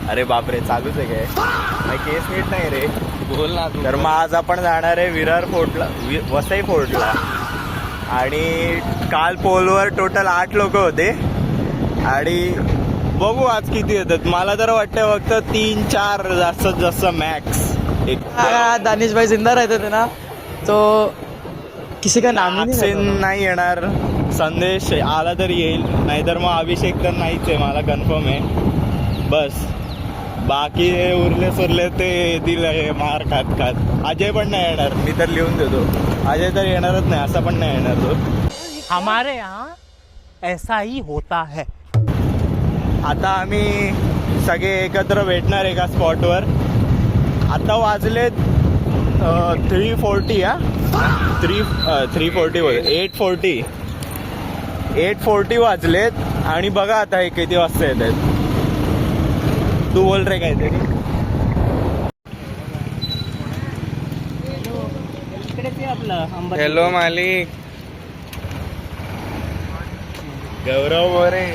अरे बापरे, चालूच आहे काय केस नीट नाही रे. बोल ना तू. तर मग आज आपण जाणार आहे विरार फोर्टला, वसई फोर्टला. आणि काल पोलवर टोटल 8 लोक होते आणि बघू आज किती येतात. मला तर वाटतं फक्त 3-4 जास्तीत जास्त मॅक्स. दानिश भाई जिंदा रहते थे ना, तो किसी का नाम ही अक्षय नाही येणार, संदेश आला तर येईल, नाहीतर मग अभिषेक तर नाहीच आहे, मला कन्फर्म आहे. बस बाकी उरले सुरले ते येतील मार खात खात. अजय पण नाही येणार, मी तर लिहून देतो. अजय तर येणारच नाही, असं पण नाही येणार तो. हमारे यहाँ ऐसा ही होता है. आता आम्ही सगळे एकत्र भेटणार एका स्पॉटवर. आता वाजले 3:40 8:40 8:40 वाजलेत. आणि बघा आता हे किती वाजता येत आहेत. तू बोल रे काहीतरी. हॅलो मालिक. गौरव मोरे.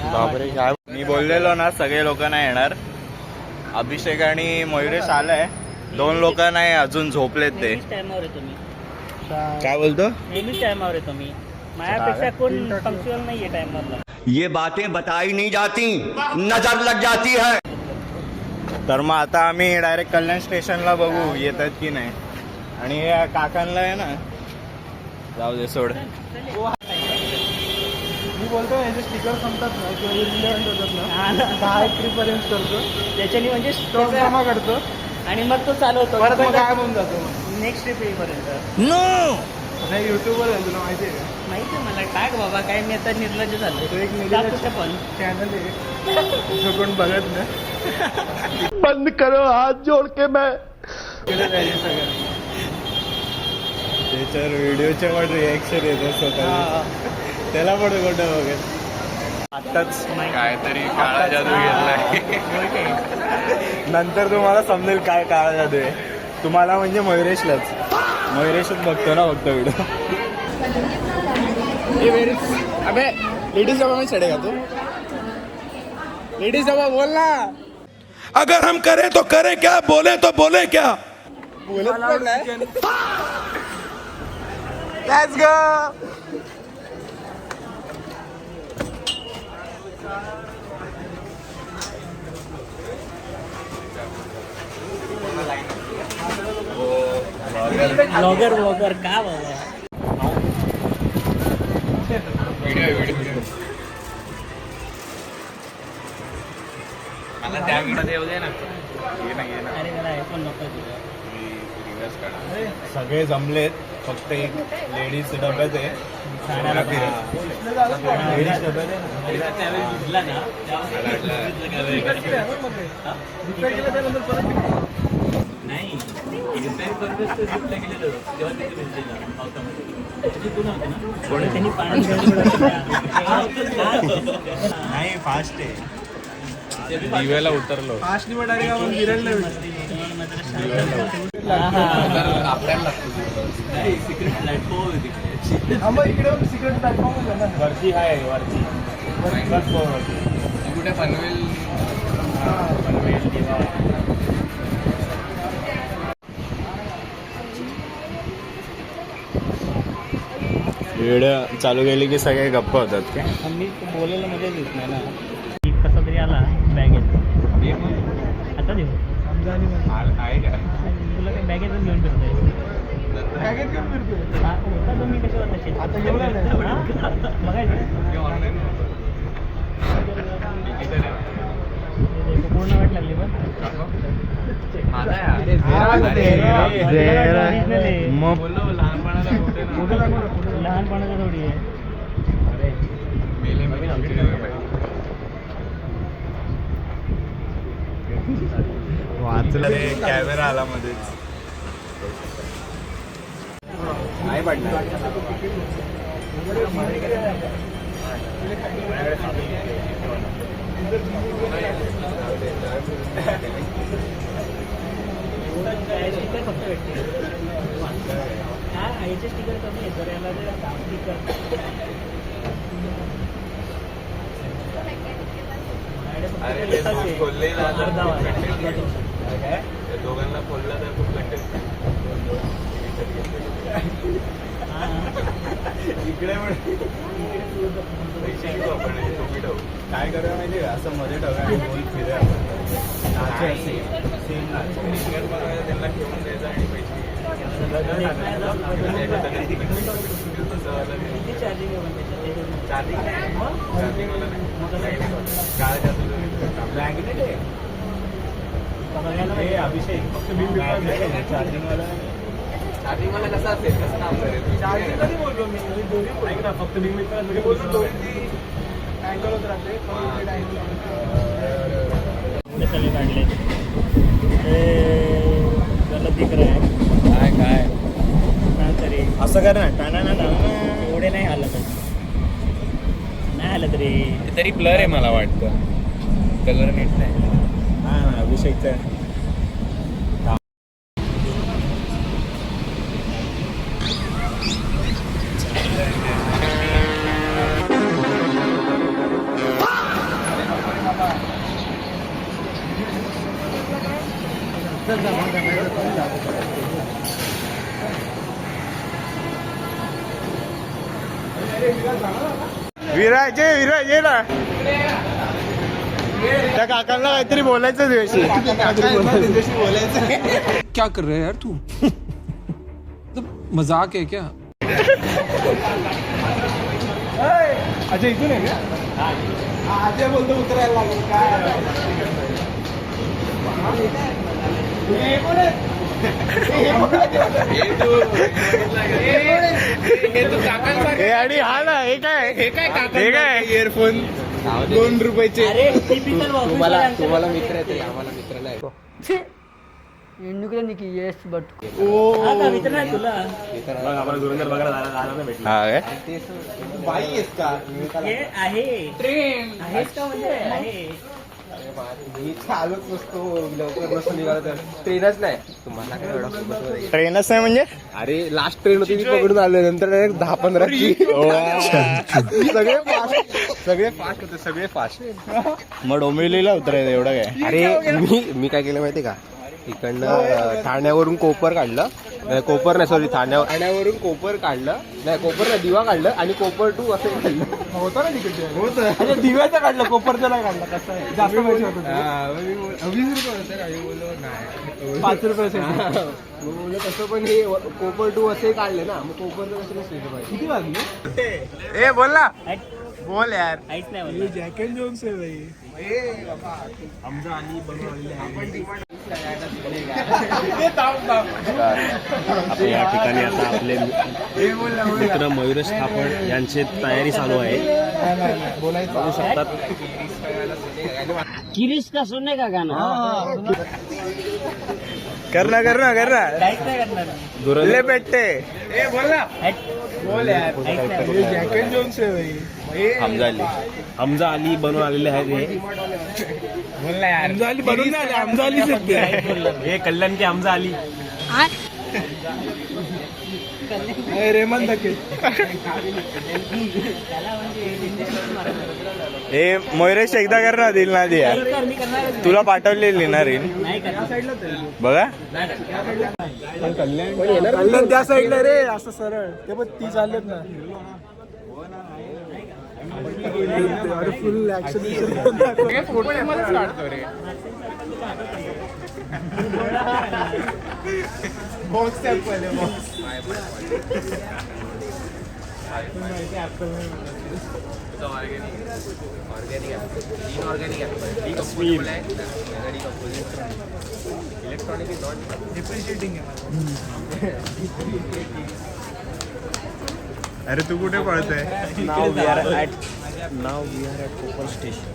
बापरे काय मी बोललेलो ना, सगळे लोक नाही येणार. अभिषेक आणि मयुरेश आलाय, 2 लोक नाही अजून झोपलेत ते. टायमावर आहे तुम्ही, काय बोलतो? नेहमीच टायमावर आहे तुम्ही. माझ्यापेक्षा कोण पंक्च्युअल नाहीये टायमारला. ये बातें बताई नहीं जाती, नजर लग जाती है. तर मग आता आम्ही डायरेक्ट कल्याण स्टेशनला बघू येतात की नाही. आणि हे काकांना आहे ना, जाऊ दे सोड. मी बोलतो याचे स्टिकर संपतात ना किंवा इरिलेव्हंट होतात ना, 10 एप्रिलपर्यंत करतो, त्याच्याने म्हणजे स्टॉक जमा करतो आणि मग तो चालवतो परत मग गायब होऊन जातो. नेक्स्ट ट्रिप येईपर्यंत. नाही युट्यूबवर आहे, तुला माहिती आहे का? माहिती आहे मला. टाक बाबा, काय मी आता निर्लज्ज झालो. तो एक टाकू पण चॅनल आहे, तो कोण बघत नाही. बंद करो हाथ जोड़ के मैं. त्याच्यावर व्हिडिओचे पण रिएक्शन येत असतात, त्याला पण कुठं बघत. आत्ताच काहीतरी काळा जादू घेतलाय. नंतर तुम्हाला समजेल काय काळा जादू आहे. तुम्हाला म्हणजे मयुरेशच बघतो ना फक्त व्हिडिओ. अबे लेडीज डबा में चढ़ेगा तू. लेडीज डबा बोल ना. अगर हम करें तो करें क्या, बोले तो बोले क्या. बोलत पण नाही. Let's go. ब्लॉगर का बाबा. मला त्यामध्ये येऊ दे ना. अरे मला हे पण नको तुझं. सगळे जमलेत, फक्त एक लेडीज डब्यात आहे. लेडीज डब्यात नाही त्यांनी पाणी नाही फास्ट आहे. दिव्याला उतरलो. फास्ट निवड डायरेक्ट आपण विरळला आपल्याला सिक्रेट प्लॅटफॉर्म इकडे सिक्रेट प्लॅटफॉर्म आहे ना. वरती आहे, वरती कुठे पनवेल. व्हिडिओ चालू केली की सगळे गप्प होतात काय. मी बोलायला मजाच येत नाही ना. कसा तरी आला बॅगेत. आता देऊ आहे का तुला काही बॅगेतच घेऊन फिरतोय. बॅगेत घेऊन फिरतोय. होता तुम्ही कशावर तसे आता घेऊन आलाय. बघायचं पूर्ण वाट लागली पण लहानपणाचा थोडी आहे. वाचलं रे, कॅमेरा आला मध्येच. नाही पडणार. स्टिकर फक्त भेटते. आईचे स्टिकर कमी आहे जर याला स्टिकर अरे ते दोन खोलले ना तर खूप content आहे. त्या दोघांना खोलला तर खूप कंटेंट इकडे पण पैसे घेऊ आपण आणि टोपी ठेवू. काय करूया माहिती का असं मध्ये ठेवूया आणि गोल फिरूया सेम Singer बनवायला त्यांना ठेवून द्यायचं आणि पैसे अभिषेक फक्त चार्जिंग वाला चार्जिंग मला कसं असेल कसं काम करेल फक्त मी सगळे काढले ते गलत दिख रहा है काय ना तरी असं कर ना टाणा ना एवढे नाही हालत नाही हालत रे तरी ब्लर आहे मला वाटतं कलर नीट नाही हा अभिषेकचं विराज ये ना त्या काकांना काहीतरी बोलायचं तुझ्याशी क्या कर रहे हैं यार तू मतलब मजाक है क्या अच्छा इथून आहे का अजय बोलतो उतरायला लागेल काय आणि हा ना हे काय इयरफोन 2 रुपयाचे अरे टिपिकल तुम्हाला मित्र आहे तरी आम्हाला मित्र नाही एंडुकला निकी येस बट मित्र नाही तुला बाई आहेस का हे आहे ट्रेन आहेस का म्हणजे आहे मी चालूच नसतो लवकर नसतो निघाला तर ट्रेनच नाही तुम्हाला काय एवढा सोबत ट्रेनच नाही म्हणजे अरे लास्ट ट्रेन होती ती पकडून आलो नंतर 10-15 सगळे फास्ट होते सगळे फास्ट मग डोंबिवलीला उतरायचं एवढं काय अरे मी काय केलं माहिती का इकडनं ठाण्यावरून कोपर काढलं नाही कोपर नाही सॉरी ठाण्यावरून कोपर काढलं नाही कोपर नाही दिवा काढलं आणि कोपर 2 असं काढलं होतं ना तिकडे होतं दिव्याचं काढलं कोपरचं नाही काढलं कसं आहे जास्त पैसे होतं 20 रुपये होते आम्ही बोललो नाही 5 रुपये मग बोललो तसं पण हे कोपर 2 असे काढले ना मग कोपरचं कसं नसतं पाहिजे किती वाजले ए बोल ना बोल यार काहीच नाही म्हणलं. जॅकेट जोन्स आहे भाई आमचा आणि बनवलेले आपल्या या ठिकाणी आता आपले मित्र मयुरेश थापड यांची तयारी चालू आहे बघू शकतात किरीश का सुनने का गाना करना काहीच नाही करणार गुरले पेटते ए बोल ना बोल यार काहीच नाही. जॅकेट जोन्स आहे भाई हमजा अली बनवून आलेले आहेत बोल ना यार हमजा अली बनून आले हमजा अली काहीच बोललं नाही. हे कल्याण के हमजा अली रेमन धके हे मयुरेश एकदा कर ना दिल ना दिया मी करणार तुला पाठवलेली ना रील नाही करणार बघा कल्याण त्या साईडला रे असं सरळ ते पण ती चाललेत ना अरे फुल ऍक्शन फोटोमध्येच काढतो रे बॉक्स ऍपल आहे बॉक्स अरे तू कुठे पळतोय नाव we are at Kopar station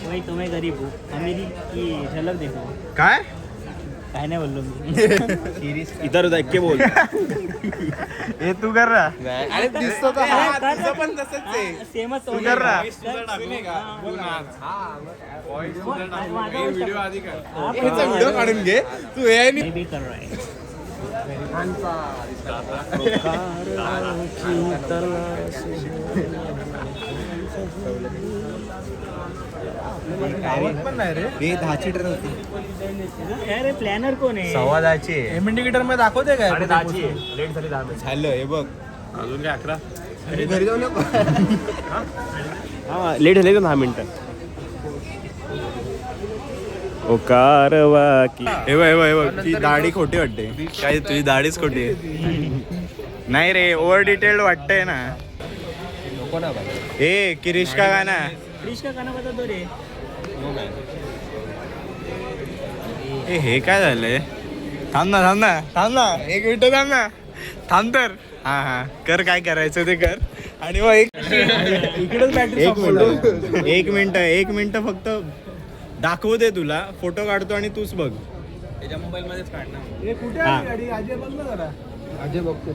वही तुम्हें गरीब हो अमीरी की झलक देखो काय काय नाही बोललो मी इधर देख के बोल हे तू कर ना अरे दिसतो तर हा तुझं पण तसंच आहे सेमच तू कर ना व्हिडिओ आधी व्हिडिओ काढून घे तू हे मी भी कर रहा है अरे प्लॅनर कोण आहे? 10:15 इंडिकेटर मध्ये दाखवते काय? लेट झाली 10 मिनिट. झालं हे बघ. अजून काय 11? घरी जाऊ नको. हा लेट झाले 10 मिनिटं. ओ कारवा की हे बघ ती दाढी खोटी वाटते. काय तुझी दाढीच खोटी आहे. नाही रे ओव्हर डिटेल्ड वाटतंय ना. नको ना बाई. ए किरीश का गाना क्रिश का गाणं बता दो रे. ए हे काय झालंय. थांब ना 1 मिनिट थांब तर. हा कर काय करायचं ते कर. आणि मग एक मिनिट फक्त दाखवू दे तुला. फोटो काढतो आणि तूच बघ. त्याच्या मोबाईल मध्येच काढणार. अजय बघतो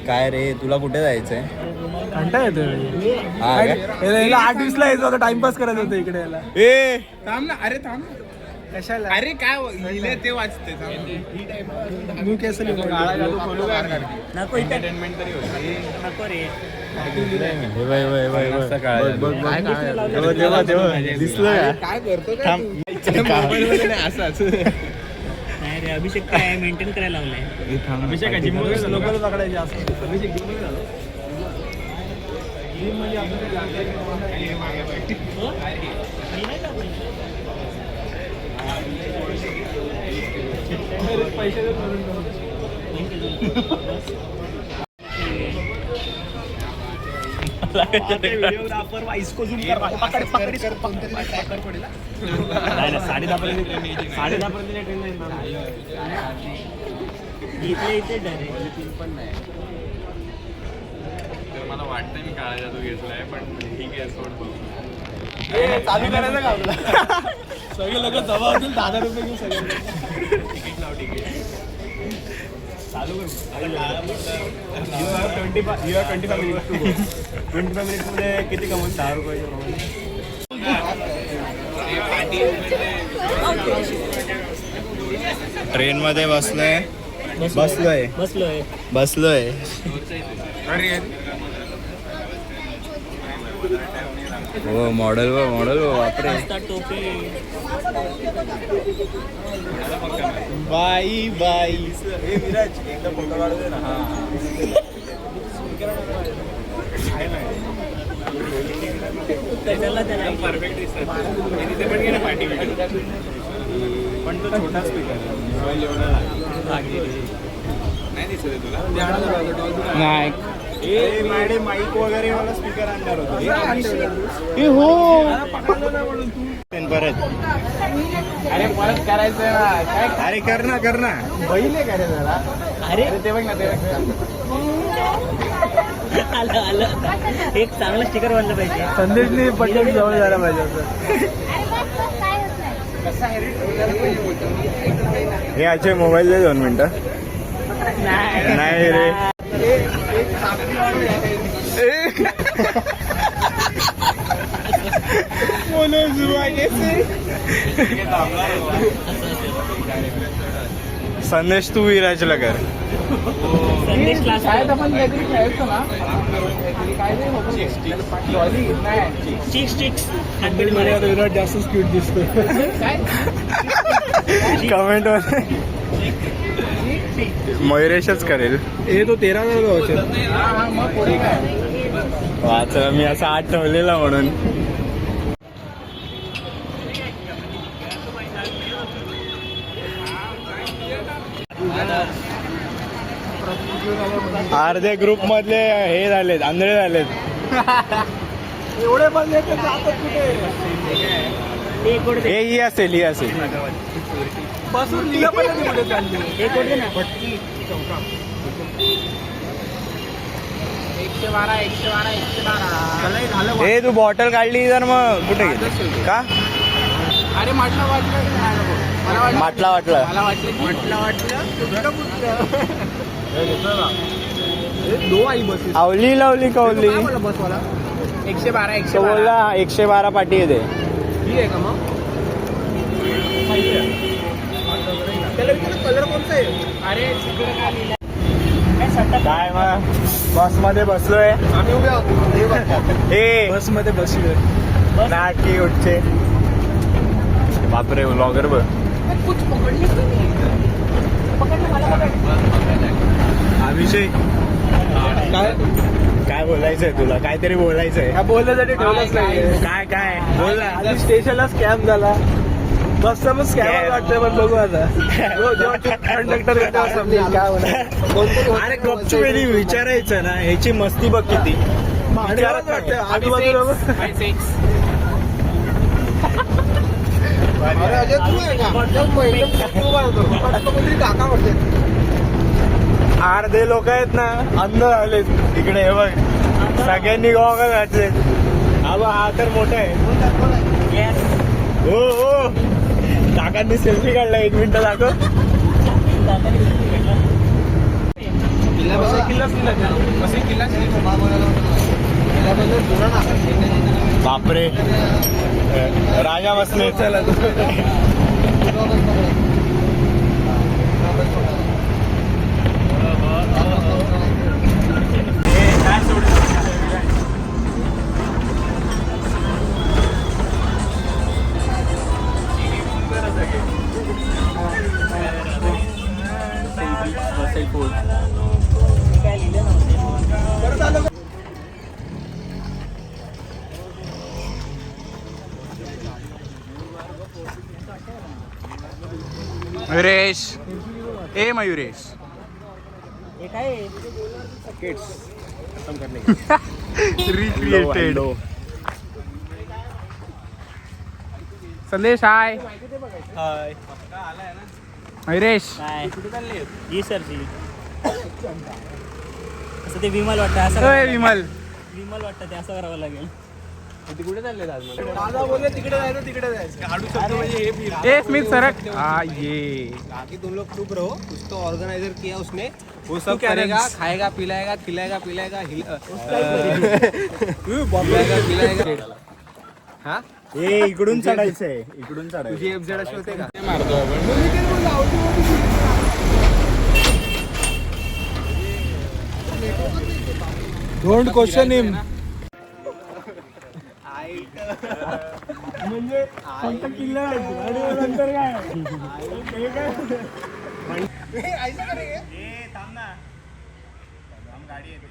काय रे तुला कुठे जायचंय. कंटा येतो. हा काय? 8:20 यायचं होतं. टाइमपास करायचं होतं इकडे याला. ए थांब ना. अरे थांब कशाला. अरे काय लिहिलंय ते वाचते. मी कसं नको एंटरटेनमेंट तरी होती. नको रे. दिसलं काय करतो मोबाईल मध्ये असाच. नाही रे अभिषेक काय मेंटेन करायला लावलंय. अभिषेक जिम लोकल पकडायचे असं. अभिषेक जिम इथे डायरेक्ट मला वाटतंय मी काळा जादू घेतलाय पण ठीक आहे सोड. चालू करायचं का आपला. सगळे लोक जमा होतील. 10,000 रुपये घेऊन सगळे तिकीट लाव तिकीट. चालू करू. 25 मिनिट्स टू गो. 25 मिनिट्स मध्ये किती कमवून 10 रुपयाच्या प्रमाणे. ट्रेन मध्ये बसलोय. हो मॉडेल वापरे. टोपी बाई विराज एकदा फोटो काढू दे ना. परफेक्ट दिसतात. तिथे पण गेला पार्टी पण तो छोटा स्पीकर नाही दिसत आहे तुला. नाही. मॅडम माईक वगैरे मला स्पीकर आणणार होतो. परत अरे परत करायचं ना. काय अरे कर ना बैल आहे का रे जरा. अरे ते बघ ना ते. आलं एक चांगलं स्टिकर बनलं पाहिजे. संदेशने पटकन जवळ जायला पाहिजे होतं. हे आजचे मोबाईल दे 2 मिनिटं. नाही रे संदेश तू विराजला कर. संदेश क्लास शाळेत आपण काहीतरी खेळायचो ना. काय चिक्स विराट जास्त क्यूट दिसतो. कमेंट मध्ये मयुरेशच करेल. हे तो 13,000 वाच मी असं 8 ठेवलेला म्हणून. अर्धे ग्रुप मधले हे झालेत आंधळे झालेत. एवढे पण जातात कुठे. ही असेल बसून लिहिलं पण नाही कुठे चालली. 112 हे तू बॉटल काढली तर मग कुठे गेली का. अरे म्हटलं वाटला मला वाटलं दो आई बस. आवली लावली कवली. बसवाला 112 तो बोलला 112 पाठी येते. ही आहे का मग. त्याला विचार कलर कोणता आहे. अरे काय मग बस मध्ये बसलोय आम्ही उभे आहोत हे बस मध्ये बसलोय. नाटकी उठचे. बापरे व्लॉगर बघ. अभिषेक काय काय बोलायचंय तुला? काहीतरी बोलायचंय. ह्या बोलण्यासाठी ठेवलंच नाही. काय काय बोल ना. आधी स्टेशनला स्कॅम झाला. बसचा पण स्कॅम वाटतंय, पण बघू आता. कंडक्टर समजेल काय होणार. अरे गपचूप विचारायचं ना. ह्याची मस्ती बघ किती. विचारत नाही. आजूबाजूला अरे अजय तू आहे का? काका म्हणते अर्धे लोक आहेत ना अंध झाले इकडे. हे बघ सगळ्यांनी गॉगल घातले. हा तर मोठा आहे. हो हो काकांनी सेल्फी काढला. 1 मिनिट दाखव. बापरे राजा बसले. चला मयुरेश. ए मयुरेश. रिक्रिएटेड. संदेश हाय. मयुरेश काय जी सर जी असं ते विमल वाटतं. असं ओय विमल. विमल वाटतं ते असं करावं लागेल. कुठे चालले दादा बोलले तिकडे जायचं तिकडे जायचं. हाडू शब्द म्हणजे हे ए स्मिथ सरक. ये बाकी तुम लोग चुप रहो. कुछ तो ऑर्गेनाइजर किया उसने. वो सब करेगा, खाएगा पिलाएगा खिलाएगा पिलाएगा पिलाएगा. हा ए इकडून चढायचंय. इकडून चढायचं. तुझी एफजेड अशी होते का? डोंट क्वेश्चन हिम. म्हणजे फक्त किल्ला आणि नंतर काय थांब ना. गाडी येते.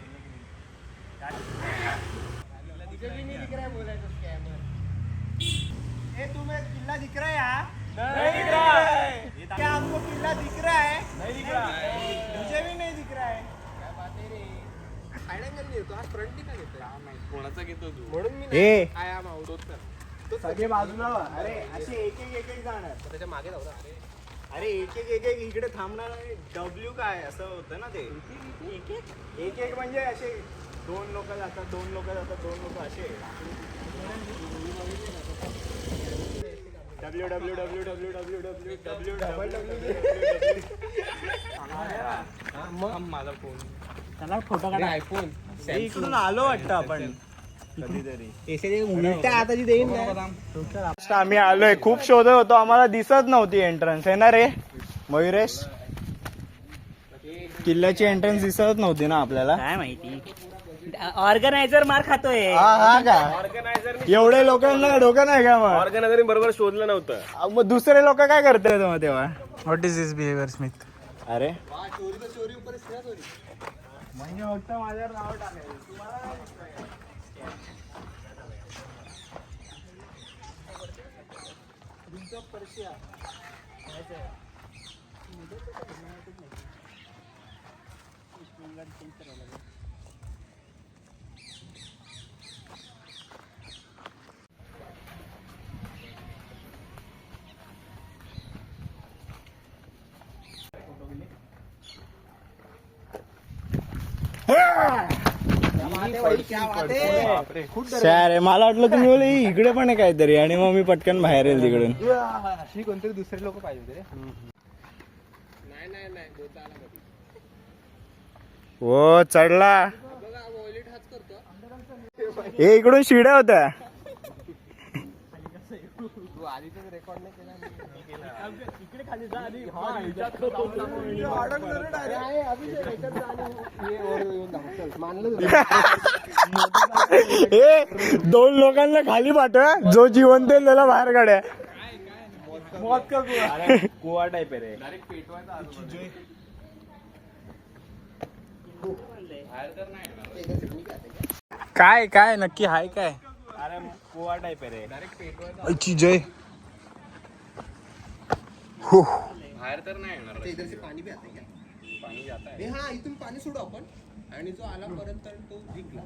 तुम्हें किला दिख रहा है? यहाँ नहीं दिख रहा है. क्या आपको किला दिख रहा है? नहीं दिख रहा है. मुझे भी नहीं दिख रहा है. सगळे बाजूला. अरे असे एक एक जाणार. त्याच्या मागे जाऊ ना. अरे एक एक इकडे थांबणार. डब्ल्यू काय असं होतं ना ते. एक एक म्हणजे असे 2 लोक जातात 2 लोक जातात 2 लोक असे. माझा फोन. त्याला फोटो काढा. आयफोन इकडून आलो वाटतं आपण कधीतरी. उलट्या हाताची देईन ना. आम्ही आलोय. खूप शोधत होतो. आम्हाला दिसत नव्हती एंट्रन्स. आहे ना रे मयुरेश? किल्ल्याची एंट्रन्स दिसत नव्हती ना आपल्याला. काय माहिती. ऑर्गनायझर मार खातोय. हा का? एवढे लोकांना डोकं नाही का? मग ऑर्गनायझर बरोबर शोधलं नव्हतं. मग दुसरे लोक काय करते मग तेव्हा? What is this behaviour Smith? अरे म्हणजे फक्त माझ्यावर नाव टाकायचं. अरे मला वाटलं तुम्ही बोले इकडे पण आहे काहीतरी आणि मग मी पटकन बाहेर येईल तिकडून. अशी कोणतरी दुसरे लोक पाहिजे होते. नाही हो चढला. हे इकडून शिड्या होत्या. आधीच रेकॉर्ड नाही केला इकडे खाली जा आधी दोन लोकांना खाली पाठवा, जो जिवंत आहे त्याला बाहेर काढ्या. गोवा टाईप आहे रे. काय काय नक्की हाय काय? अरे गोवा टाईप आहे रे. जय बाहेर तर नाही येणार. इधर से पाणी भी आता है क्या? पाणी जाता है. हा इथून पाणी सोडू आपण आणि जो आला पर्यंत तो जिंकला.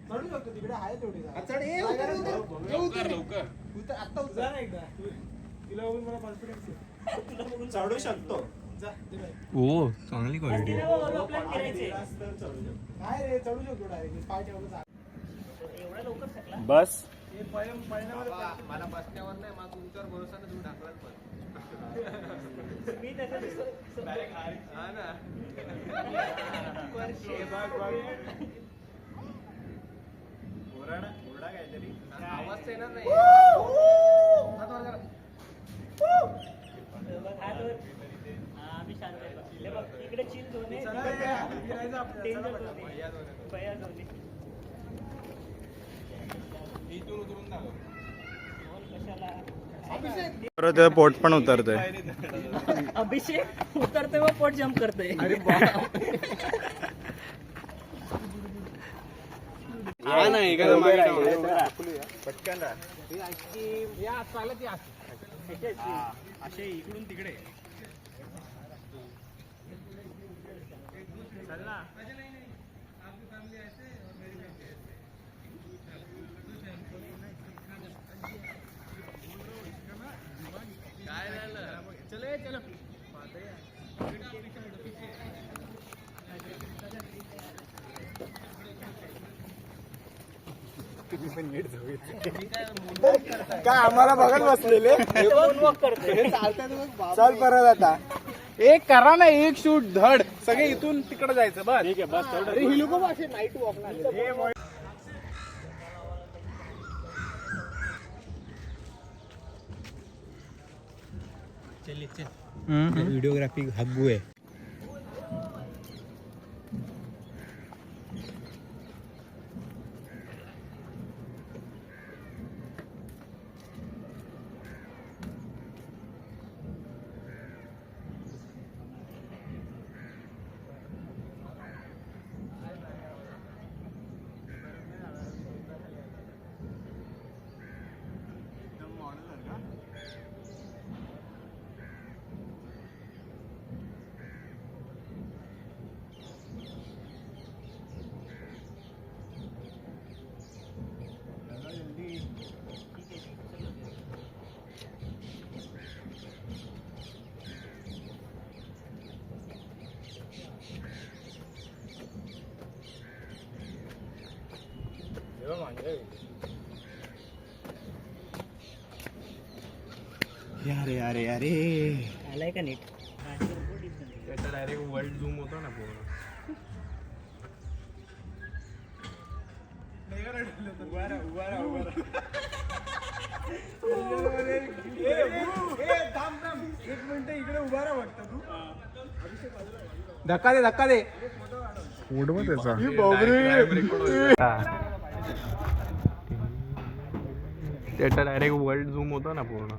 चढू शकतो तिकडे आहे तेवढी जागा. चढ ए लवकर उतर आता उतर एकदा. तिला बघून मला कॉन्फिडन्स आहे. चढू शकतो. ओ चांगली क्वालिटी. काय रे चढू शकतो डायरेक्ट पाय ठेवून. बस मला बसण्यावर नाही, मला तुमच्यावर भरोसा नाही, तुम्ही ढकलत पण. हा ना. ओरडा काहीतरी आवाज तर येणार नाही. इकडे चिल झोन आहे. परत पोट पण उतरते. अभिषेक उतरते व पोट जम्प करते. पटकन राहा. असे इकडून तिकडे काय आम्हाला बघत बसलेले. चल परत आता एक करा ना, एक शूट धड सगळे इथून तिकडे जायचं. बस ठीक आहे. बस ही लोक असे नाईट वॉकला व्हिडिओग्राफी हग्गू आहे. अरे अरे अरे आलाय का नीट. त्याचा डायरेक्ट वर्ल्ड झूम होतो ना पूर्ण. धक्का दे धक्का दे. त्याचा डायरेक्ट वर्ल्ड झूम होतो ना पूर्ण.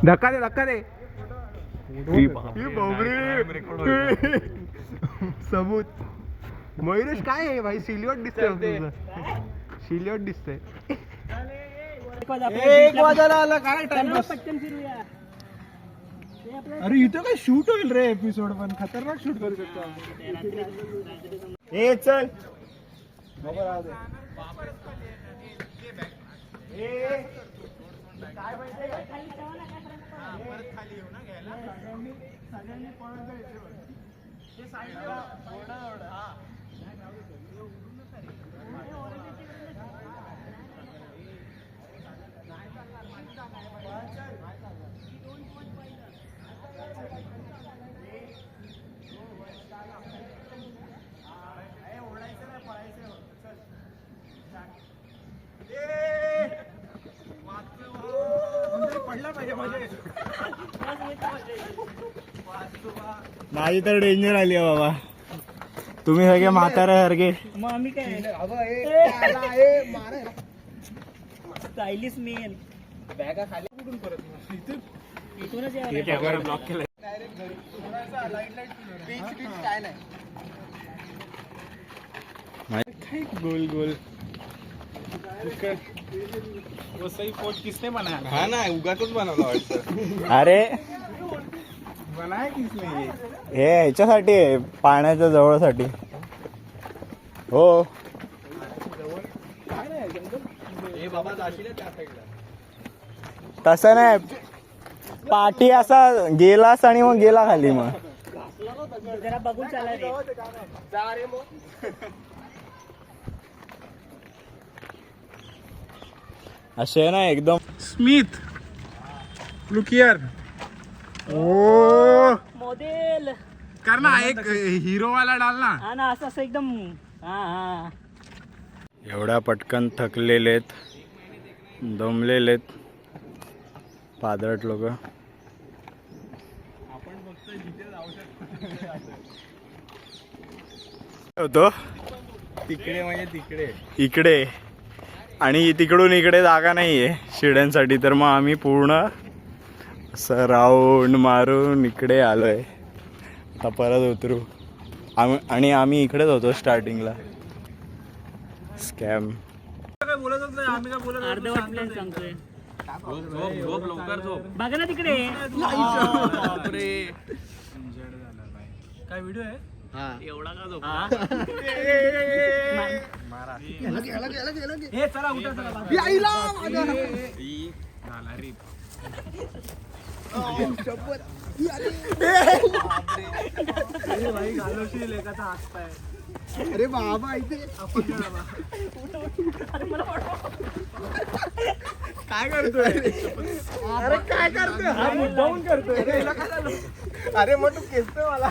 धक्का दे धक्का दे. सबूत. मयुरेश काय आहे भाई, सिल्वर दिसतंय. सिल्वर दिसतंय. एक वाजायला आला काय टाइमपास. पटकन फिरूया. अरे इथं काय शूट होईल रे एपिसोड, पण खतरनाक शूट करू शकतो. हे चल खाली माझी तर डेंजर आली आहे बाबा. तुम्ही सगळे म्हाताऱ्यासारखे. मग आम्ही काय स्टायलिश मेन बॅगा खाली इथूनच यायला ब्लॉक केलं. गोल गोल. वो सही फोट किसने बनाया? हा ना उगाचच बनवला वाटतं. अरे बनाया किसने ये? हे ह्याच्यासाठी आहे, पाण्याच्या जवळसाठी. हो हे बाबा जाशील त्या साईडला. तसं नाही, पाठी असा गेलास आणि मग गेला खाली. मग जरा बघून चाला रे. जा रे मग. असे ना एकदम. Smith look here. ओ मॉडेल कर ना एक हीरो वाला डाल ना. हा ना, असं असं एकदम. हा हा एवढ्या पटकन थकलेलेत, दमलेलेत पादरट लोक. होतो तिकडे म्हणजे तिकडे. इकडे आणि तिकडून इकडे जागा नाहीये शिड्यांसाठी, तर मग आम्ही पूर्ण असं राऊंड मारून इकडे आलोय. आता परत उतरू. आणि आम्ही इकडेच होतो स्टार्टिंगला. स्कॅम. अर्धवट प्लॅन सांगतोय. लवकर झोप. बघा ना तिकडे. काय व्हिडिओ आहे? एवढा का झोप. हे चला उठा चला. अरे बाबा इथे काय करतोय? अरे काय करतोय? मुद्दामून करतोय. अरे मग तू खेचतोय मला.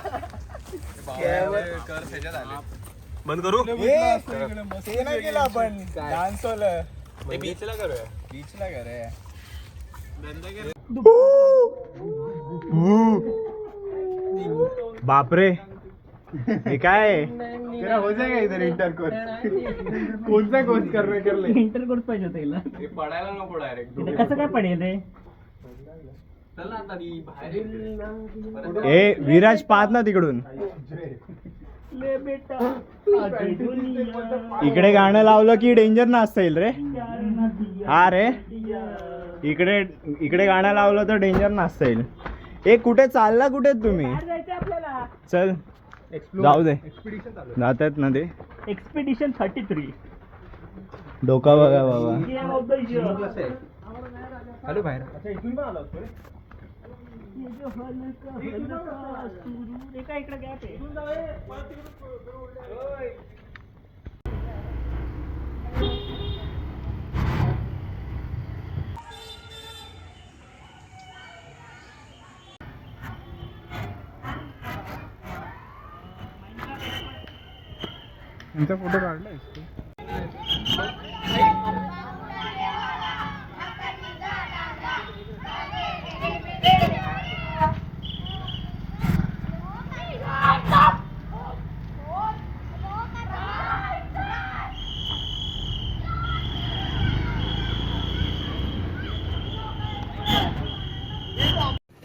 बंद करू. ते नाही केलं आपण डान्स बीचला करूया. बीचला करे. बापरे हे काय तेरा हो जाएगा इधर इंटर कोर्स. कोणता कोर्स करले? इंटर कोर्स पाहिजे होता हिला. हे पडायला नको डायरेक्ट. इथं कसं काय पडेल रे. चल ना आता बाहेर. ए विराज पाहत ना तिकडून. ले बेटा इकडे गाणं लावलं की डेंजर नसतील रे. हा रे, इकडे इकडे गाणं लावलं तर डेंजर नसतील. ए कुठे चालला, कुठे तुम्ही? जायचं आपल्याला. चल जाऊ दे. जात आहेत ना ते. एक्सपिडिशन 33. डोका बघा बाबा. हॅलो बाहेर. एका इकडे गॅप आहे. तुमचा फोटो काढलाय?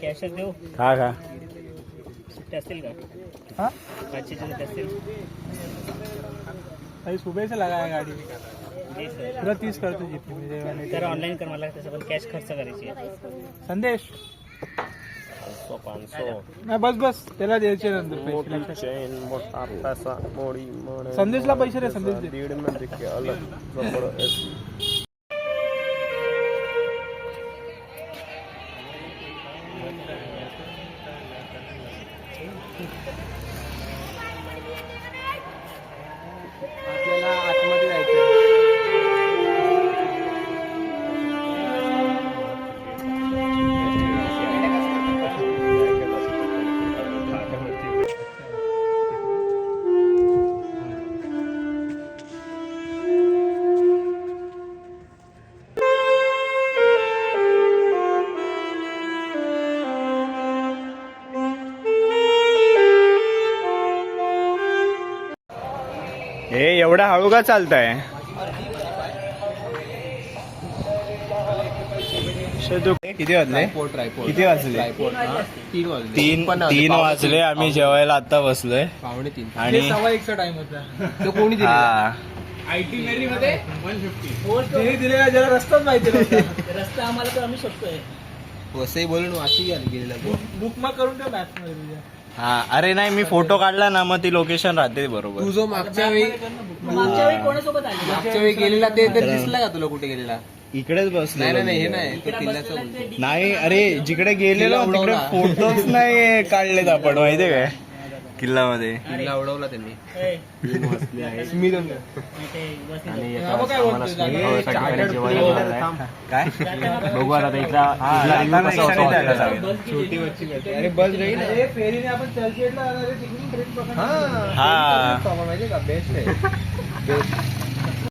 कॅशच देऊ. खा खा. सुट्टे असतील का? हाँ? पाचशे सुट्टे असतील. अभी सुबह से लगाया गाड़ी. दे सर. तुला 30 करतो जितनी. तर ऑनलाईन कर मला तसं, पण कॅश खर्च करायची. संदेश 500 नाही बस बस त्याला द्यायचे नंतर मोठी पैसे. चेन मोठा पैसा मोडी म्हणे. संदेशला पैसे रे. संदेश दे. दीड मध्ये के अलग जबरदस्त. आपल्याला आतमध्ये जायचं. हे एवढा हळू का चालताय? किती वाजले? किती वाजले? 3 वाजले. आम्ही जेवायला आता बसलोय. 2:45. आणि 1:15 टाइम होता. तो कोणी दिला? हा आयटी मेरी मध्ये 150 दिलेला जरा रस्ताच माहिती नव्हता. रस्ता आम्हाला तर आम्ही शकतोय. वसई बोलून वाशी गेलेला तो. बुक मग करून ठेव मॅप मध्ये. हा अरे नाही मी फोटो काढला ना मग ती लोकेशन राहते बरोबर. तू जो मागच्या वेळी कोणासोबत आली? मागच्या वेळी गेलेला ते तर दिसला का तुला कुठे गेलेला? इकडेच बसलो. नाही हे नाही तो किल्ल्याचं बोलतो. नाही अरे जिकडे गेलेलो तिकडे फोटोच नाही काढलेत आपण माहितीये काय किल्ल्यामध्ये. किल्ला उडवला त्यांनी. काय बघू आता इथला छोटी बच्ची अरे बस गई फेरीने आपण चर्चगेटला जाणार आहे, तिकडून ट्रेन पकडणार. हा माहितीये का बेस्ट आहे.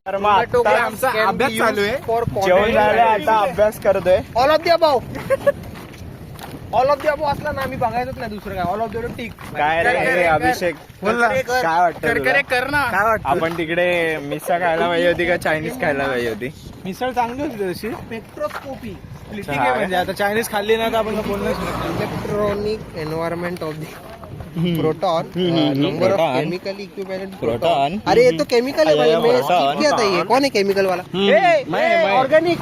तर मग आता आमचा अभ्यास चालू आहे. जेवण झालं आता अभ्यास करतोय. All of the above. All of the above असला ना आम्ही बघायचंच नाही दुसरं काय. All of the tick. काय रे अभिषेक काय वाटतं तुला? कर ना. काय वाटतं आपण तिकडे मिसळ खायला पाहिजे होती का चायनीज खायला पाहिजे होती? मिसळ चांगली होती तशी. स्पेक्ट्रोस्कोपी. ठीक आहे म्हणजे आता चायनीज खाल्ली ना तर आपण बोलणं electronic environment of the proton number of proton. Chemical equivalent Proton. अरे ये तो केमिकल है भाई. मैं Proton. skip किया था ये. कौन है केमिकल वाला? मैं. ऑर्गेनिक.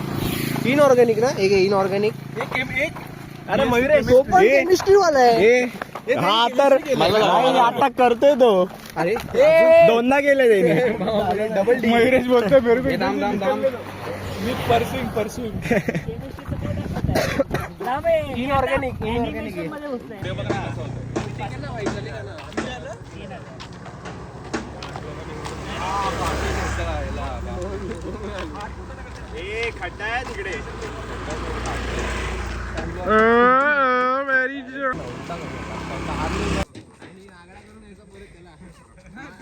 इनऑर्गेनिक ना. एक इनऑर्गेनिक. अरे मयुरेश तो पण केमिस्ट्री वाला है. हा तर नाही, आता करतोय तो. अरे दोनदा गेले त्याने. डबल मयुरेश बोलतोय हे दाम दाम दाम. मी परसून इनऑर्गेनिक. खड्डा आहे तिकडे.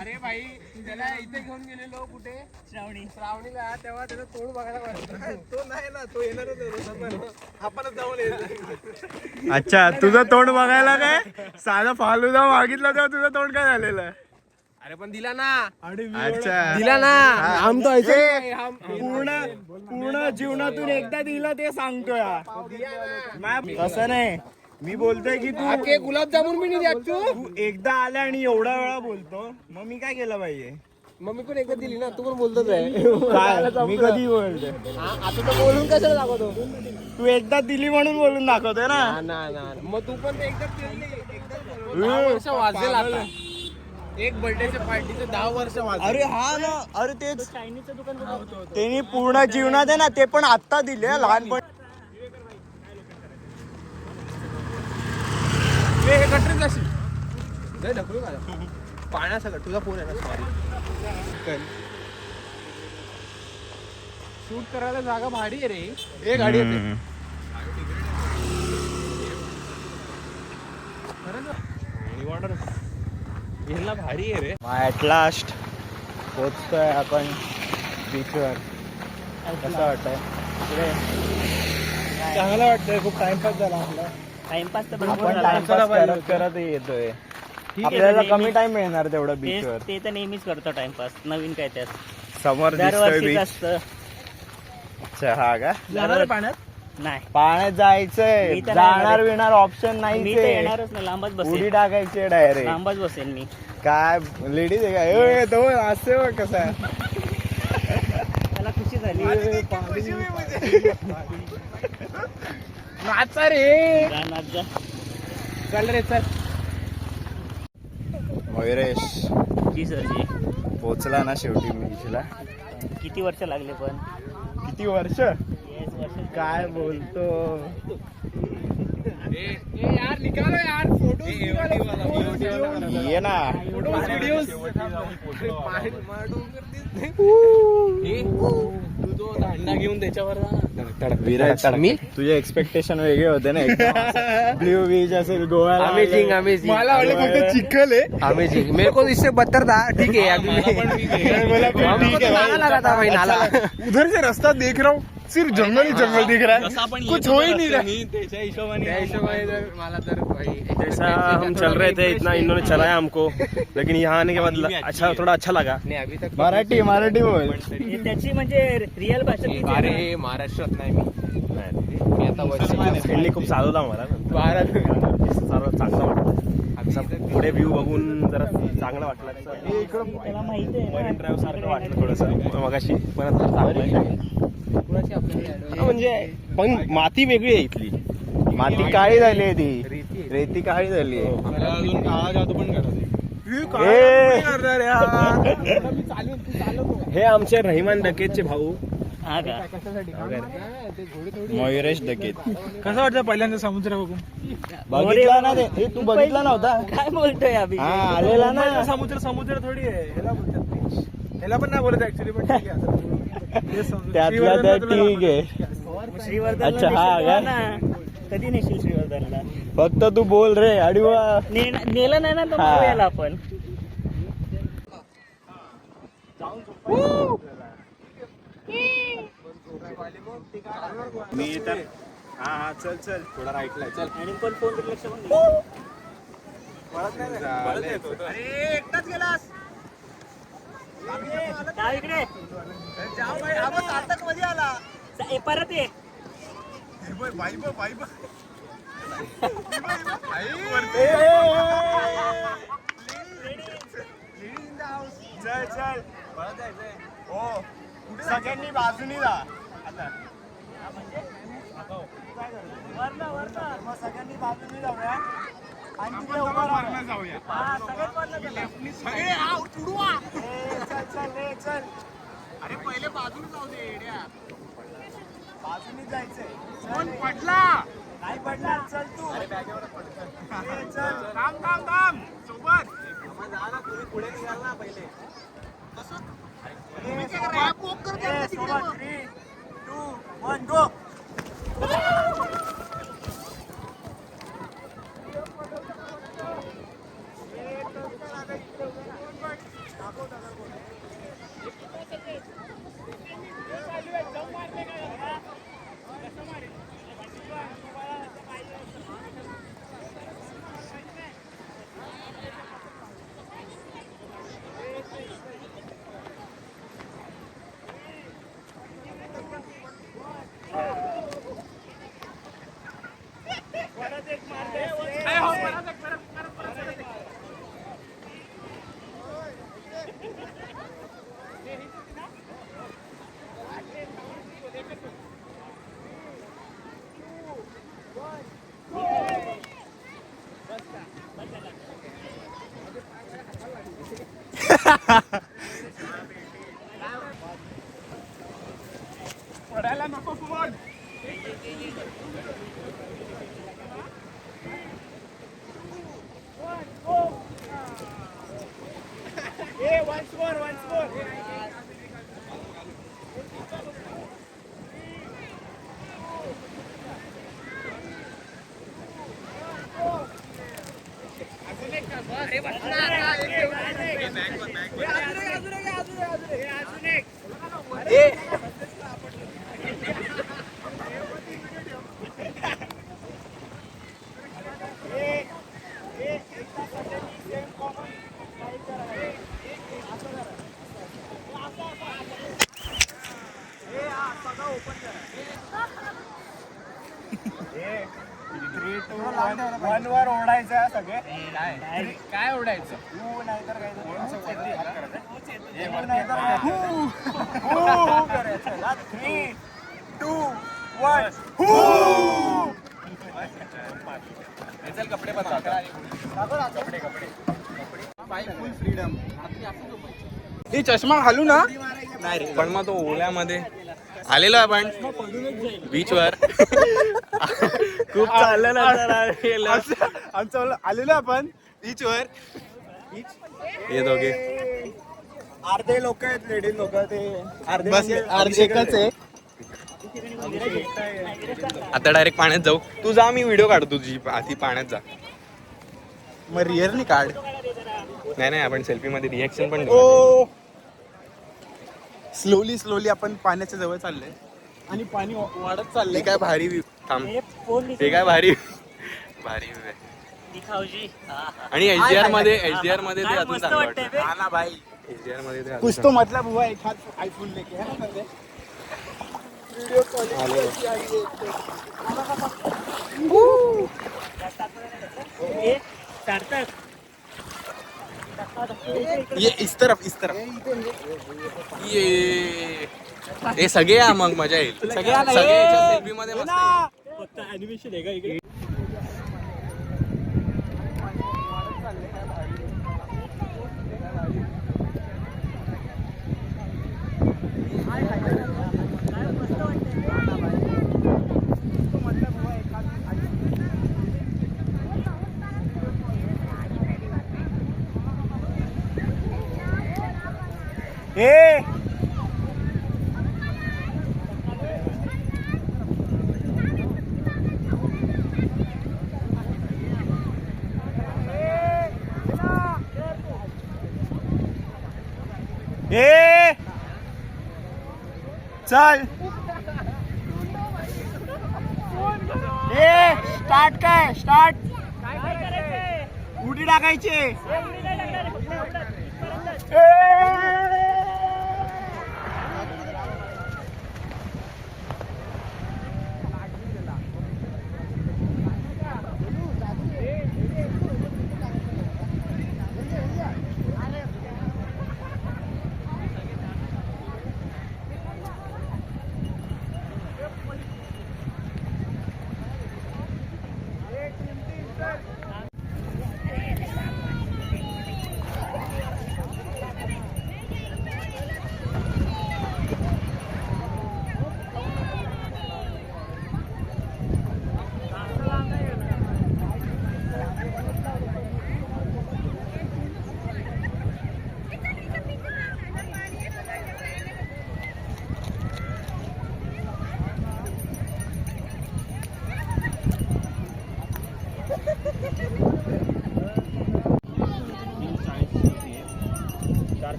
अरे भाई त्याला इथे घेऊन गेलेलो कुठे श्रावणीला तेव्हा त्याचं तोंड बघायला पाहिजे. तो नाही ना, तो येणारच आपणच जाऊन यायचं. अच्छा तुझं तोंड बघायला काय साधा फालुदा मागितला तेव्हा तुझं तोंड काय झालेलं? अरे पण दिला ना. अच्छा दिला ना. हम तो ऐसे पूर्ण जीवनातून एकदा दिला ते सांगतोय. तसं नाही मी बोलतोय की आके गुलाबजामुन भी नाही द्या तू एकदा आला आणि एवढा वेळा बोलतो मग मी काय केलं पाहिजे? मम्मी पण एकदा दिली ना. तू पण बोलतोच आहे. काय मी कधी बोलतोय? आता तर बोलून कशाला दाखवतो? तू एकदा दिली म्हणून बोलून दाखवतोय ना. ना मग तू पण ते एकदाच दिली. 10 वर्ष वाजले आता. एक बर्थडेच्या पार्टीचं 10 वर्ष वाजले. अरे हा ना. अरे तेच त्यांनी पूर्ण जीवनात आहे ना ते पण आत्ता दिले लहानपण. हे कटरीच जाशील. नाही ढकलू का पाण्यासकट. तुझा फोन आहे ना. सॉरी. शूट करायला जागा भारी आहे रे. एक गाडी येते. ह्याला भारी आहे रे. ऍट लास्ट पोचतोय आपण बीचवर. कसं वाटतंय? चांगलं वाटतंय. खूप टाइमपास झाला आपला. टाइमपास तर आपण टाइमपास करत करत येतोय. आपल्याला कमी टाइम मिळणार तेवढं बीचवर. ते तर नेहमीच करतो टाइमपास. नवीन काय त्यात समोर दिसतोय दरवर्षीच बीच. असतं. अच्छा हा का? जाणार पाण्यात. नाही पाण्यात जायचंय. मी तर नाही जाणार विणार ऑप्शन मी नाही. तर येणारच नाही. लांबच उडी बसेल. टाकायची डायरेक्ट. लांबच बसेल मी. काय लेडीज आहे काय? तो असे कसा मला खुशी झाली. नाचा रे. नाच जा. चल रे चल. मयुरेश जी सर जी. पोचला ना शेवटी बीचला. किती वर्ष लागले पण? किती वर्ष? येस वर्ष. काय बोलतो? यार निकालो यार. फोटो ये ना. तू जो दांडा घेऊन त्याच्यावर विराज मी तुझे एक्सपेक्टेशन वेगळे होते ना. ब्ल्यू बीच असेल गोव्याला. Amazing amazing. मला वाटलं फक्त चिखल आहे. अमेजिंग. मेरे को इससे बदतर था. ठीक है अभी हमको तो नाला लगा था भाई. नाला उधर से रास्ता देख रहा हूँ सिर्फ जंगल ही जंगल दिख रहा है, कुछ हो ही नहीं रहा. त्या हिशोबाने जर मला तर भाई जैसा हम चल रहे थे इतना इन्होंने चलाया हमको, लेकिन यहाँ आने के बाद अच्छा थोड़ा अच्छा लगा. नाही अभी तक मराठी बोल. त्याची म्हणजे रिअल भाषा तीच आहे अरे ना. महाराष्ट्रात नाही मी आता वर्ष फ्रेंडली खूप चालवला मला ना, सर्व चांगलं वाटलं. आमचा पुढे व्ह्यू बघून जरा चांगलं वाटलं. त्याला माहिती आहे मरीन ना. ड्राईव्ह सारखं वाटलं थोडंसं मगाशी, पण आता चांगलं आहे. कुणाची आपल्याला हा, म्हणजे पण माती वेगळी आहे इथली. माती काळी झाली आहे ती, रेती काळी झाली आहे. अजून काळा जादू पण करत हे आमचे रहिमान डकेतचे भाऊ. हा का? मयुरेश डकेत. कसं वाटतं पहिल्यांदा समुद्र बघून? बघितला ना ते तू बघितला नव्हता? काय बोलतोय अभि? हा आलेला ना. समुद्र थोडी आहे, ह्याला बोलतात. ह्याला पण नाही बोलत ऍक्च्युली, पण ठीक आहे आता. ते समजू. त्यातला तर ठीक आहे. श्रीवर्धनला अच्छा, हा नेशील का? ना. कधी नेशील श्रीवर्धनला? फक्त तू बोल रे अडीवा. नेलं नाही ना तर हा. मारूयाला आपण. मी तर हा चल थोडा राईटला चल. आणि पण फोन लक्ष पण दे. जाऊ इकडे. परत ये. सगळ्यांनी बाजूनी जा. वरनं. सगळ्यांनी बाजूनी जाऊया आणि तिकडे उभं राहूया. हा, सगळ्यात वरनं चला. चल. अरे पहिले बाजून जाऊ दे येड्या. बाजूनी जायचंय. कोण पडला? नाही पडला. चल तू. अरे बॅगेवरच पडला. चल. थांब. सोबत. पुढे निघाल ना पहिले. सोबत. 3, 2, 1, गो. पडायला नको फोन. once more. वन वर ओढायचं सगळे. काय ओढायचं? नाहीतर काय थ्री टू वन. चल कपडे बदला. फुल फ्रीडम. ही चष्मा घालू ना? पण मग तो ओल्यामध्ये आलेलो आपण बीचवर. खूप चाललं आमचं आलेलो आपण बीचवर. हे दोघे अर्धे लोक आहेत, लेडीज लोक. ते अर्धे एकच आहे. आता डायरेक्ट पाण्यात जाऊ. तू जा, मी व्हिडिओ काढतो तुझी. आधी पाण्यात जा. मग रिअरली काढ. नाही आपण सेल्फी मध्ये रिएक्शन पण ओ स्लोली आपण पाण्याच्या जवळ चाललोय. आणि पाणी वाढत चाललंय. ते काय भारी view. थांब ते काय भारी भारी view आहे. आणि एचडीआर मध्ये ते अजून चांगलं वाटतं. हा ना भाई एचडीआर मध्ये ते कुछ तो मतलब हुआ एक हाथ आईफोन लेके है ना वीडियो ये इस तरफ ये सगळे या मग मजा येईल. सगळे सेल्फी मध्ये मस्त येईल. फक्त ॲनिमेशन आहे का इकडे? चल स्टार्ट काय स्टार्ट उडी टाकायची.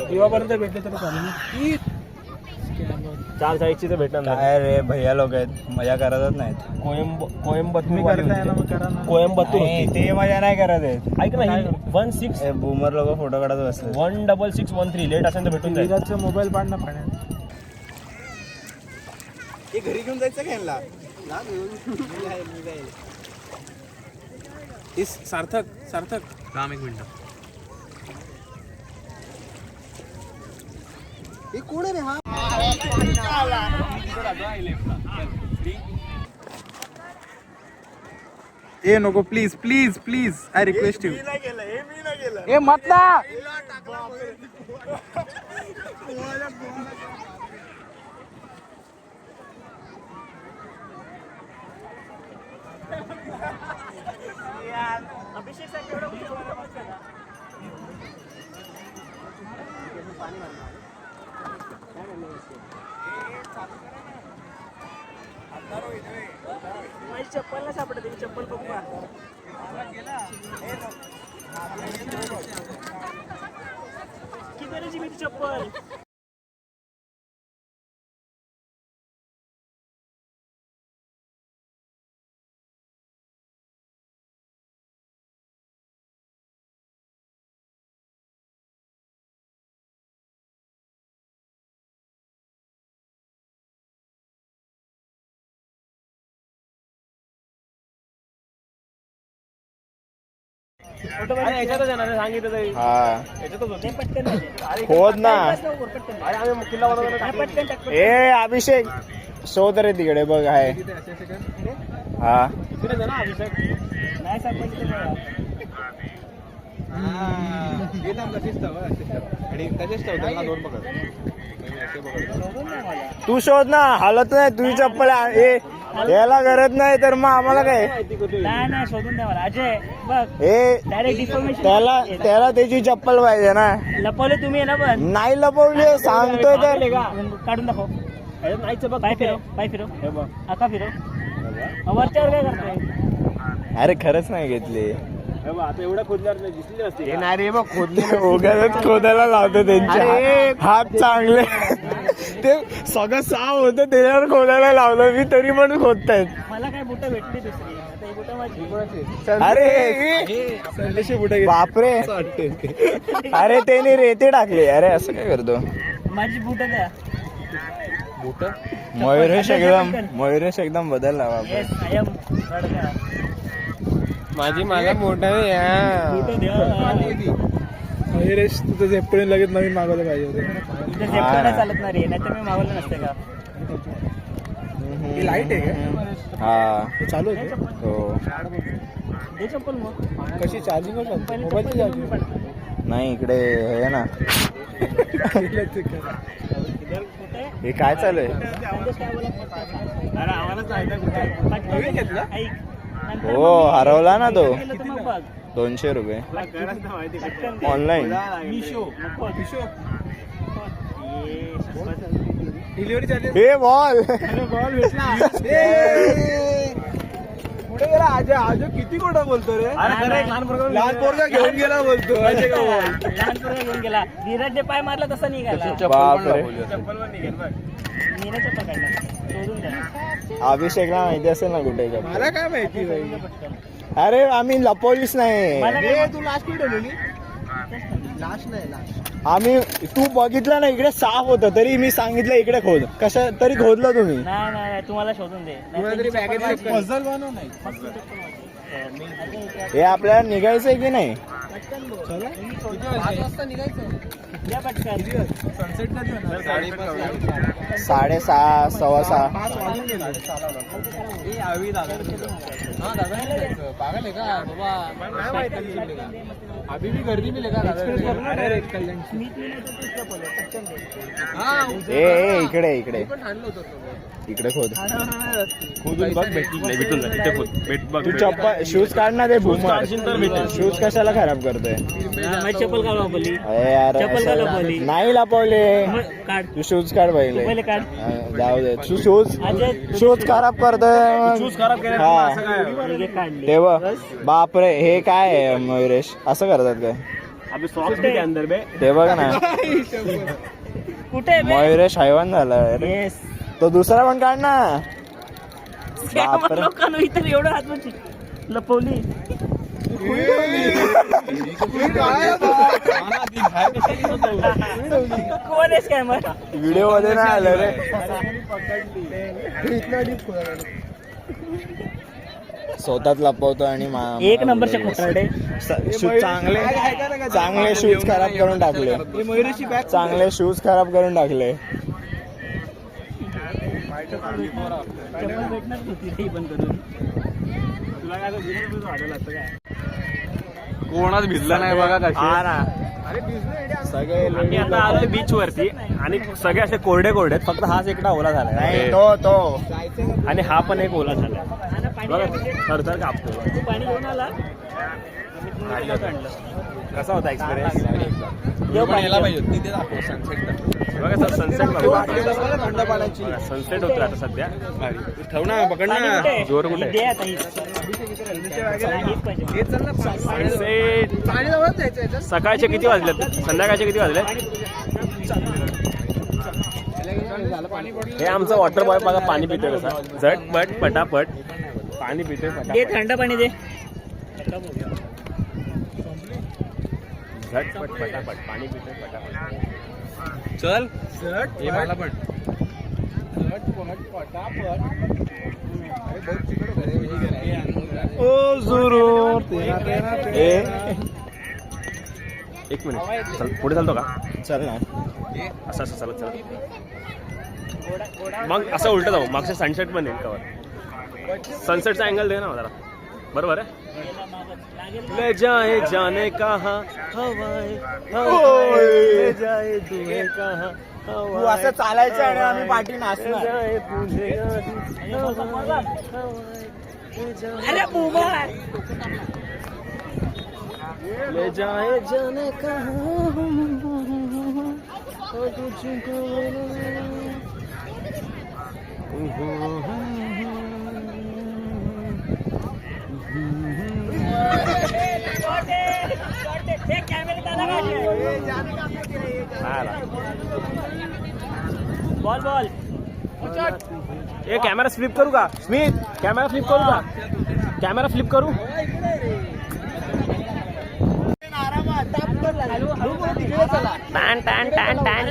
किंवापर्यंत भेटले तर चालेल. 440 तर भेटणार नाही. काय रे भैया लोक आहेत मजा करतच नाहीत. कोयंबतूर ते मजा नाही करत आहेत. ऐक ना 16 बूमर लोक फोटो काढत बसतात. 16613 लेट असेल तर भेटून जाईल. मोबाईल पाड ना पाण्यात. हे घरी घेऊन जायचं घ्यायला सार्थक थांब एक मिनिट. हे कोण आहे रे हा? ए नको please please please I request you. ए मत ना. चप्पल ना सापडत चप्पल बघा. किती मी चप्पल याच्यातच आहे ना सांगितलं याच्यातच होते पटकन होत ना. अरे आम्ही किल्ला पटकन ए अभिषेक शोध रे तिकडे बघ आहे. हा तिकडे जा ना अभिषेक नाही सापडले. तू शोध ना हालत नाही तुझी चप्पल याला गरज नाही तर मग आम्हाला काय. नाही शोधून द्या मला अजय बघ. हे डायरेक्ट डिफॉर्मेशन त्याला त्याची चप्पल पाहिजे ना. लपवले तुम्ही ना पण नाही लपवली सांगतोय तर. काढून दाखव. नाहीच बघ. पाय फिरव आका फिरव. वरच्यावर काय करतोय. अरे खरंच नाही घेतली. आता एवढा खोदल्यावर नाही दिसली नसते. नाही रे बघ खोदले ओघ्यातच खोदायला लावतो त्यांचे हात चांगले. ते सगळं साफ होतं त्याच्यावर खोदायला लावलं मी तरी पण खोदतायत. मला काय बुटं भेटली दुसरी आता ही बुटं माझी. अरे बापरे अरे त्याने रेते टाकले. अरे असं काय करतो माझी बुटं द्या. मयुरेश एकदम बदलला बापरे. येस आय एम रडका. माझी मला मोठा आहे बुटं द्या. मयुरेश तुझं झेपटून लगेच नवीन मागवलं पाहिजे होतं. इथे झेपटं नाही चालत ना रे, नाहीतर मी मागवलं नसतं का. लाईट आहे का? हा चालू होते. हो दे चप्पल मग. कशी चार्जिंग मोबाईलची चार्जिंग नाही इकडे हे ना. हे काय चालू आहे? हो हरवला ना तो. 200 रुपये ऑनलाईन. Delivery charges. हे बॉल बॉल भेटला. पुढे गेला आजो. आजो किती खोटं बोलतो रे. लहान पोरगा घेऊन गेला बोलतो. लहान पोरगा घेऊन गेला. धीरजने पाय मारला तसा निघाला. बापरे. चप्पल पण निघेल बघ. मीने चप्पल काढला. शोधून द्या. अभिषेकला माहिती असेल ना कुठे का. मला काय माहिती बाई. अरे आम्ही लपवलीच नाही. मला काय तू लास्ट कुठे ठेवलेली. लास्ट नाही लास्ट. आम्ही तू बघितलं ना इकडे साफ होतं तरी मी सांगितलं इकडे खोद. कशा तरी खोदलं तुम्ही. नाही नाही तुम्हाला शोधून दे. तरी बॅगेत पझल बनव नाही. हे आपल्याला निघायचंय की नाही. 5 वाजता निघायचं. या पटकन. सनसेट कधी होणार. 6:30 6:15. 5 वाजून गेले. ए आवी दादा. हां दादा पागल आहे का बाबा. नाही माहिती का. अभी भी गर्दी मिले का दादा. डायरेक्ट कल्याण. ए इकडे पण आणलं होतं. इकडे खोद. खोदून बघ भेटून जाईल. इथे खोद. तू चप्पल शूज काढ ना. ते शूज कशाला खराब करतोय. माझी चप्पल का लपवली. अरे यार चप्पल का असं लपवली. नाही लपवले. मग काढ. तू शूज काढ पहिले. पहिले काढ. जाऊ दे. तू अजय शूज खराब करतोय. शूज खराब केला. हे काढले. ते बघ बापरे हे काय आहे मयुरेश असं करतात काय. अभी सॉक्स भी अंदर में. ते बघ ना कुठे मयुरेश हैवान झाला. येस. तो दुसरा पण काढ ना. बापरे. लोकांना इतर एवढं हात लपवली. कोण आहेस काय मग. व्हिडिओ मध्ये नाही आलं रे. स्वतःच लपवतो आणि एक नंबरचे खोटारडे. चांगले शूज खराब करून टाकले. मयुरेशी बॅग. चांगले शूज खराब करून टाकले. चप्पल भेटणार होती ती पण करून. तुला काय वाढवलं असतं काय. कोणाच भिजला नाही बघा कशी. सगळे आम्ही आता आलोय बीच वरती आणि सगळे असे कोरडे कोरडे आहेत. फक्त हाच एकटा ओला झालाय. नाही तो आणि हा पण एक ओला झालाय. बघा थरथर कापतो. तू पाणी घेऊन आला. कसा होता एक्सपिरियन्स. बघा सर सनसेट थंड पाण्याची. सनसेट होतोय आता सध्या. ठेव ना पकड ना. जोर कुठे. दे आता ही. सनसेट सकाळचे किती वाजलेत. संध्याकाळचे किती वाजले. हे आमचं वॉटर बॉय बघा पाणी पितोय कसा. झटपट पटापट पाणी पितोय. दे थंड पाणी दे. झटपट पटापट पाणी पितोय पटापट. चल हे मला पण. ओ जरूर. एक मिनिट चल पुढे चालतो का. चल ना. असं असं चालत चालत मग असं उलट जाऊ. मागच्या सनसेट पण येईल कवर. सनसेटचा अँगल दे ना जरा. बरोबर आहे. ले जाए जाने कहाँ हवाएं ले जाए तुम्हें कहाँ तू असं चालायचं आणि आम्ही पाठी नाचणार. अरे बुबा. ले जाए जाने कहाँ कॅमेरा बॉल बॉल ए कॅमेरा फ्लिप करू का स्मित कॅमेरा फ्लिप करू का कॅमेरा फ्लिप करू टॅन टॅन टॅन टॅन टॅन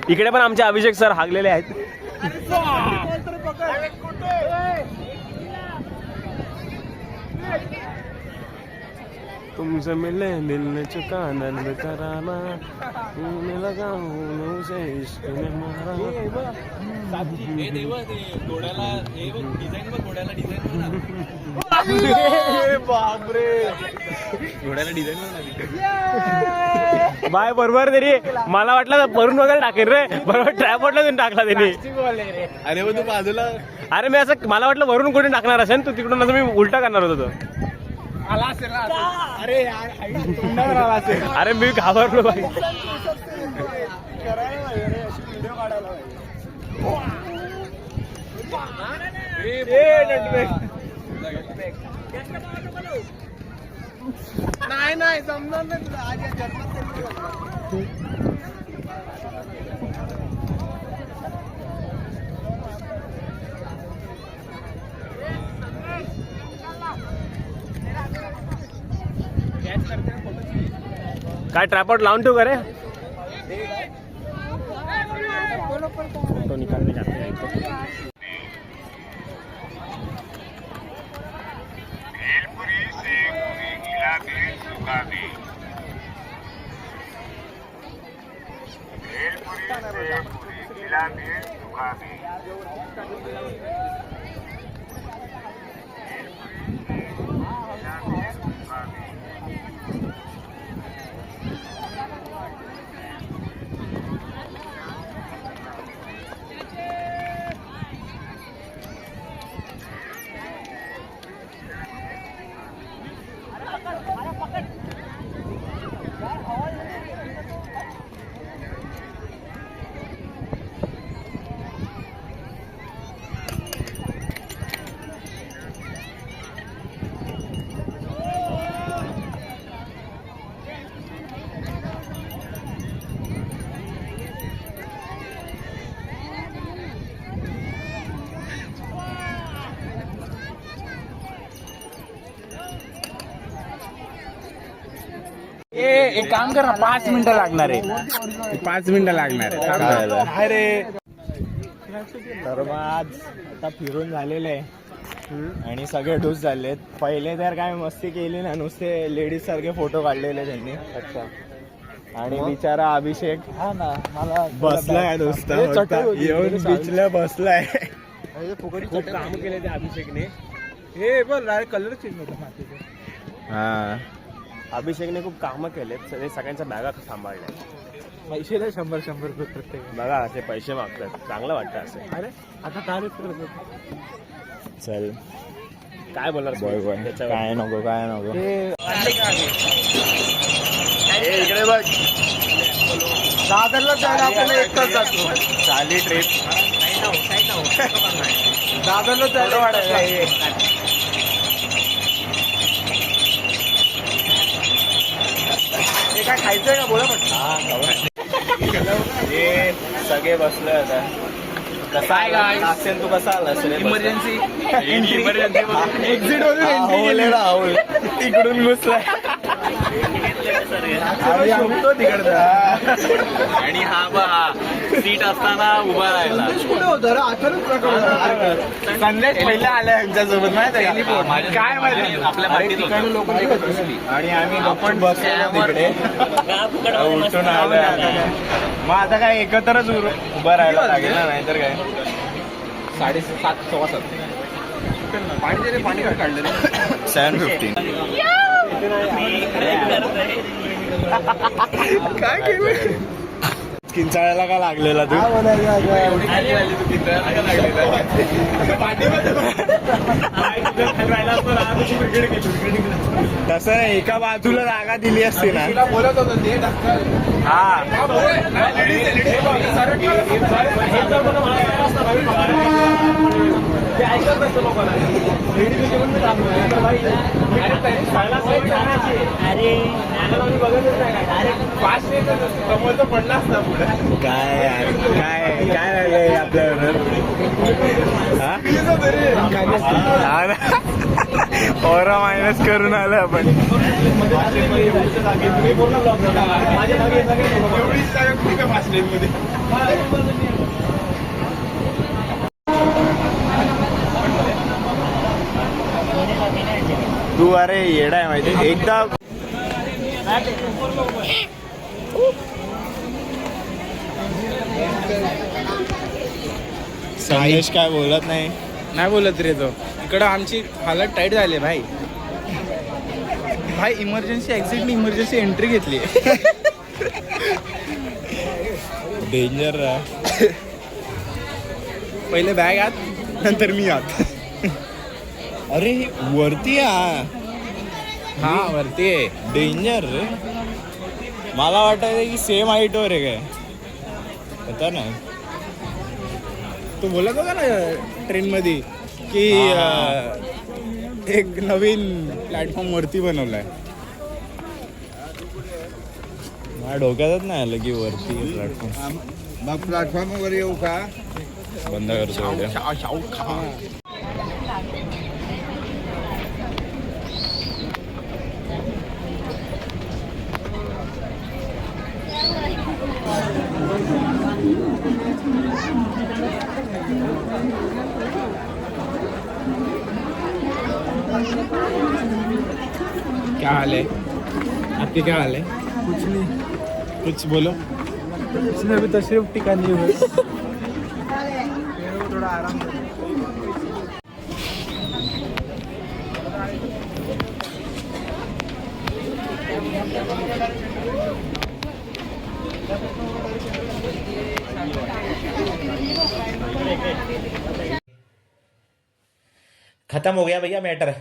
इकडे पण आमचे अभिषेक सर हागलेले आहेत तुमसे मिले दिल ने चुका दर्द कराना लगा उसे इश्क ने मारा बाय बरोबर तरी मला वाटलं वरून वगैरे टाकेल रे बरोबर ट्रायपॉडला देऊन टाकला त्यांनी अरे मग तू बाजूला अरे मी असं मला वाटलं वरून कुठे टाकणार असेल तू तिकडून असं मी उलटा करणार होतो तो अरे मी घाबरलो बाई नाही जमणार नाही तुला आज या जन्मात काय ट्रायपॉड लावून ठेवू का रे फोटो निकालने जाते हैं तो एक काम कर ना 5 मिनिटं लागणार आहे 5 मिनिटं लागणार आहे अरे तर मग आज आता फिरून झालेलं आहे आणि सगळे डूस झालेत पहिले तर काय मस्ती केली ना नुसते लेडीज सारखे फोटो काढलेले त्यांनी अच्छा आणि बिचारा अभिषेक हा ना मला बसलाय नुसता येऊन बीचला बसलाय खूप काम केले त्या अभिषेकने हे बोल कलर चेंज होता हा अभिषेकने खूप कामं केलेत सगळ्यांच्या बॅगा सांभाळल्या पैसे नाही 100 प्रत्येक बघा असे पैसे मागतात चांगलं वाटतं असे अरे आता काय चल काय बोलणार बॉय बॉय त्याच्यावर काय नको इकडे बघ दादरला जायला आपल्याला 1 तास जातो चाली ट्रिप दादरला जायला वाढायला काय खायचंय का बोला हे सगळे बसले आता कसा असेल तू कसा आलास रे इमर्जन्सी एक्झिट वरून तिकडून घुसलाय तिकडचा आणि हा बा सीट असताना उभा राहिला कुठे होतं रे अचानक संदेश पहिला आलाय आमच्यासोबत माहिती काय माहिती आपल्या पाठीत होता. लोक आणि आम्ही आपण बसलो तिकडे उलटून आलोय आता काय. मग आता काय एकत्रच उभं राहायला लागेल ना नाहीतर काय 7:30 पाणी काढलं 7:15 काय केलं किंचाळ्याला का लागलेला तू तसं नाही, एका बाजूला जागा दिली असती ना. बोलत होतो ते हा काय यार, काय काय राहिलंय आपल्याबरोबर ओरा मायनस करून आलं आपण. तू अरे येडा आहे माहिती एकदा संदेश काय बोलत नाही बोलत रे तो. इकडं आमची हालत टाईट झाली भाई. इमर्जन्सी एक्झिटने इमर्जन्सी एंट्री घेतली. डेंजर. पहिले बॅग आत, नंतर मी आत. अरे वरती हा वरती आहे. डेंजर रे. मला वाटायचं की सेम हाईटवर आहे काय पता नाही. तू बोलत होता ना ट्रेन मध्ये की एक नवीन प्लॅटफॉर्म वरती बनवलाय. माझ्या डोक्यातच नाही आलं की वरती प्लॅटफॉर्म. मग प्लॅटफॉर्म वर येऊ का? बंद करतो उद्या. क्या हाल है आपके? क्या हाल है? कुछ नहीं. कुछ बोलो. इसमें अभी तशरीफ टिका नहीं हुई. थोड़ा आराम. खत्म हो गया भैया मैटर.